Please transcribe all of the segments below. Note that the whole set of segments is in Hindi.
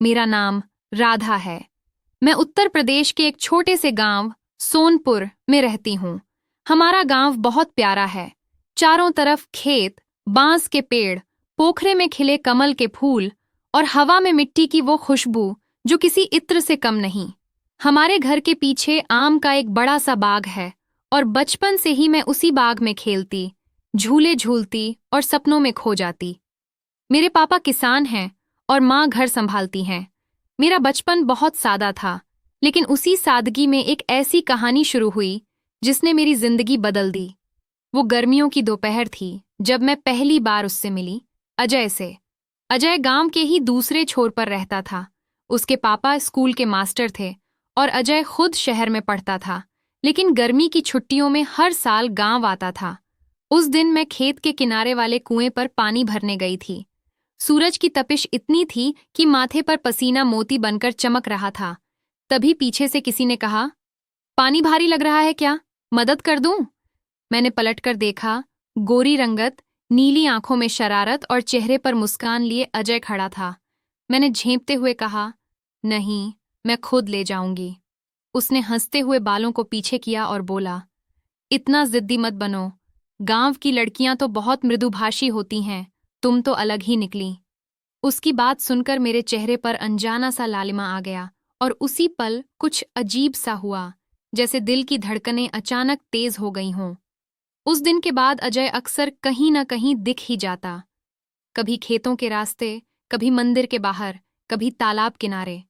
मेरा नाम राधा है। मैं उत्तर प्रदेश के एक छोटे से गांव सोनपुर में रहती हूँ। हमारा गांव बहुत प्यारा है। चारों तरफ खेत, बांस के पेड़, पोखरे में खिले कमल के फूल और हवा में मिट्टी की वो खुशबू जो किसी इत्र से कम नहीं। हमारे घर के पीछे आम का एक बड़ा सा बाग है और बचपन से ही मैं उसी बाग में खेलती, झूले झूलती और सपनों में खो जाती। मेरे पापा किसान हैं और माँ घर संभालती हैं। मेरा बचपन बहुत सादा था, लेकिन उसी सादगी में एक ऐसी कहानी शुरू हुई जिसने मेरी जिंदगी बदल दी। वो गर्मियों की दोपहर थी जब मैं पहली बार उससे मिली, अजय से। अजय गांव के ही दूसरे छोर पर रहता था। उसके पापा स्कूल के मास्टर थे और अजय खुद शहर में पढ़ता था, लेकिन गर्मी की छुट्टियों में हर साल गांव आता था। उस दिन मैं खेत के किनारे वाले कुएं पर पानी भरने गई थी। सूरज की तपिश इतनी थी कि माथे पर पसीना मोती बनकर चमक रहा था। तभी पीछे से किसी ने कहा, पानी भारी लग रहा है क्या? मदद कर दूं? मैंने पलटकर देखा। गोरी रंगत, नीली आंखों में शरारत और चेहरे पर मुस्कान लिए अजय खड़ा था। मैंने झेंपते हुए कहा, नहीं, मैं खुद ले जाऊंगी। उसने हंसते हुए बालों को पीछे किया और बोला, इतना जिद्दी मत बनो। गांव की लड़कियां तो बहुत मृदुभाषी होती हैं, तुम तो अलग ही निकली। उसकी बात सुनकर मेरे चेहरे पर अनजाना सा लालिमा आ गया और उसी पल कुछ अजीब सा हुआ, जैसे दिल की धड़कनें अचानक तेज हो गई हों। उस दिन के बाद अजय अक्सर कहीं न कहीं दिख ही जाता। कभी खेतों के रास्ते, कभी मंदिर के बाहर, कभी तालाब किनारे।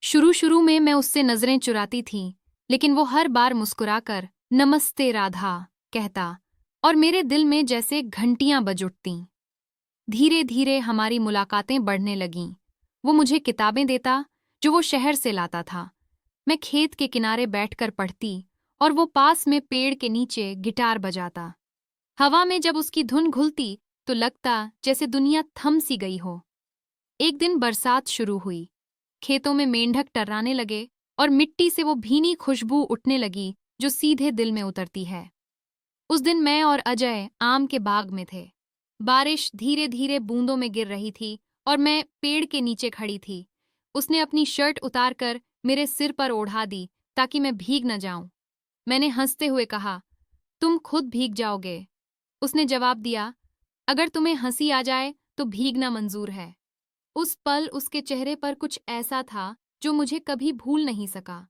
शुरू शुरू में मैं उससे नजरें चुराती थी, लेकिन वो हर बार मुस्कुराकर नमस्ते राधा कहता और मेरे दिल में जैसे घंटियां बज उठतीं। धीरे धीरे हमारी मुलाकातें बढ़ने लगीं। वो मुझे किताबें देता जो वो शहर से लाता था। मैं खेत के किनारे बैठकर पढ़ती और वो पास में पेड़ के नीचे गिटार बजाता। हवा में जब उसकी धुन घुलती तो लगता जैसे दुनिया थम सी गई हो। एक दिन बरसात शुरू हुई। खेतों में मेंढक टर्राने लगे और मिट्टी से वो भीनी खुशबू उठने लगी जो सीधे दिल में उतरती है। उस दिन मैं और अजय आम के बाग में थे। बारिश धीरे धीरे बूंदों में गिर रही थी और मैं पेड़ के नीचे खड़ी थी। उसने अपनी शर्ट उतारकर मेरे सिर पर ओढ़ा दी ताकि मैं भीग न जाऊं। मैंने हंसते हुए कहा, तुम खुद भीग जाओगे। उसने जवाब दिया, अगर तुम्हें हंसी आ जाए तो भीगना मंजूर है। उस पल उसके चेहरे पर कुछ ऐसा था जो मुझे कभी भूल नहीं सका।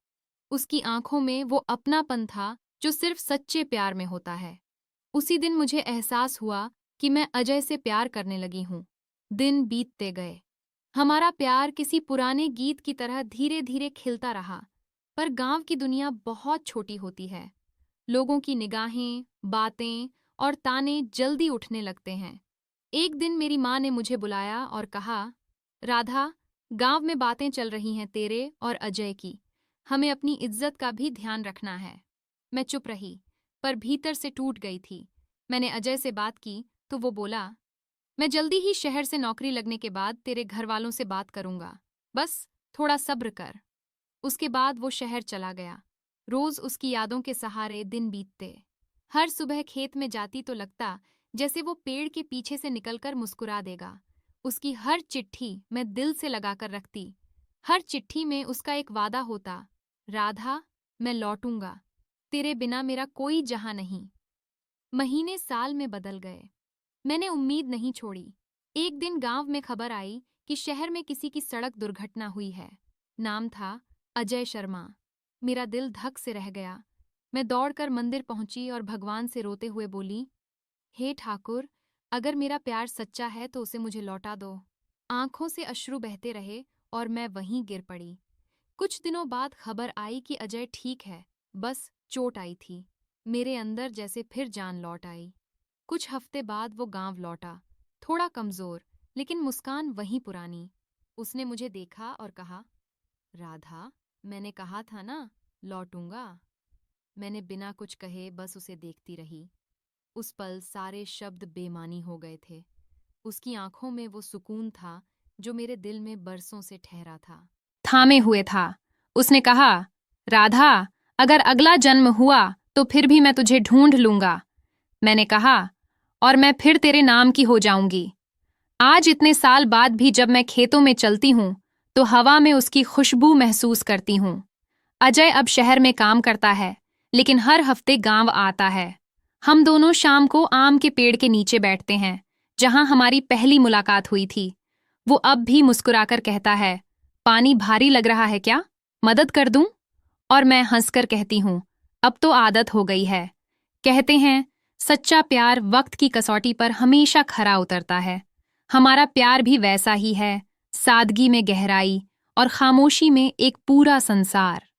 उसकी आंखों में वो अपनापन था जो सिर्फ सच्चे प्यार में होता है। उसी दिन मुझे एहसास हुआ कि मैं अजय से प्यार करने लगी हूँ। दिन बीतते गए। हमारा प्यार किसी पुराने गीत की तरह धीरे धीरे खिलता रहा। पर गांव की दुनिया बहुत छोटी होती है। लोगों की निगाहें, बातें और ताने जल्दी उठने लगते हैं। एक दिन मेरी माँ ने मुझे बुलाया और कहा, राधा, गांव में बातें चल रही हैं तेरे और अजय की। हमें अपनी इज्जत का भी ध्यान रखना है। मैं चुप रही, पर भीतर से टूट गई थी। मैंने अजय से बात की तो वो बोला, मैं जल्दी ही शहर से नौकरी लगने के बाद तेरे घर वालों से बात करूंगा। बस थोड़ा सब्र कर। उसके बाद वो शहर चला गया। रोज उसकी यादों के सहारे दिन बीतते। हर सुबह खेत में जाती तो लगता जैसे वो पेड़ के पीछे से निकलकर मुस्कुरा देगा। उसकी हर चिट्ठी मैं दिल से लगाकर रखती। हर चिट्ठी में उसका एक वादा होता, राधा, मैं लौटूंगा। तेरे बिना मेरा कोई जहां नहीं। महीने साल में बदल गए। मैंने उम्मीद नहीं छोड़ी। एक दिन गांव में खबर आई कि शहर में किसी की सड़क दुर्घटना हुई है। नाम था अजय शर्मा। मेरा दिल धक से रह गया। मैं दौड़कर मंदिर पहुंची और भगवान से रोते हुए बोली, हे ठाकुर, अगर मेरा प्यार सच्चा है तो उसे मुझे लौटा दो। आंखों से अश्रु बहते रहे और मैं वहीं गिर पड़ी। कुछ दिनों बाद खबर आई कि अजय ठीक है, बस चोट आई थी। मेरे अंदर जैसे फिर जान लौट आई। कुछ हफ्ते बाद वो गांव लौटा, थोड़ा कमजोर, लेकिन मुस्कान वहीं पुरानी। उसने मुझे देखा और कहा, राधा, मैंने कहा था ना, लौटूंगा। मैंने बिना कुछ कहे बस उसे देखती रही। उस पल सारे शब्द बेमानी हो गए थे। उसकी आंखों में वो सुकून था जो मेरे दिल में बरसों से ठहरा था। थामे हुए था। उसने कहा, राधा, अगर अगला जन्म हुआ तो फिर भी मैं तुझे ढूंढ लूंगा। मैंने कहा, और मैं फिर तेरे नाम की हो जाऊंगी। आज इतने साल बाद भी जब मैं खेतों में चलती हूँ तो हवा में उसकी खुशबू महसूस करती हूँ। अजय अब शहर में काम करता है, लेकिन हर हफ्ते गांव आता है। हम दोनों शाम को आम के पेड़ के नीचे बैठते हैं, जहां हमारी पहली मुलाकात हुई थी। वो अब भी मुस्कुराकर कहता है, पानी भारी लग रहा है क्या? मदद कर दूं? और मैं हंसकर कहती हूँ, अब तो आदत हो गई है। कहते हैं, सच्चा प्यार वक्त की कसौटी पर हमेशा खरा उतरता है। हमारा प्यार भी वैसा ही है, सादगी में गहराई और खामोशी में एक पूरा संसार।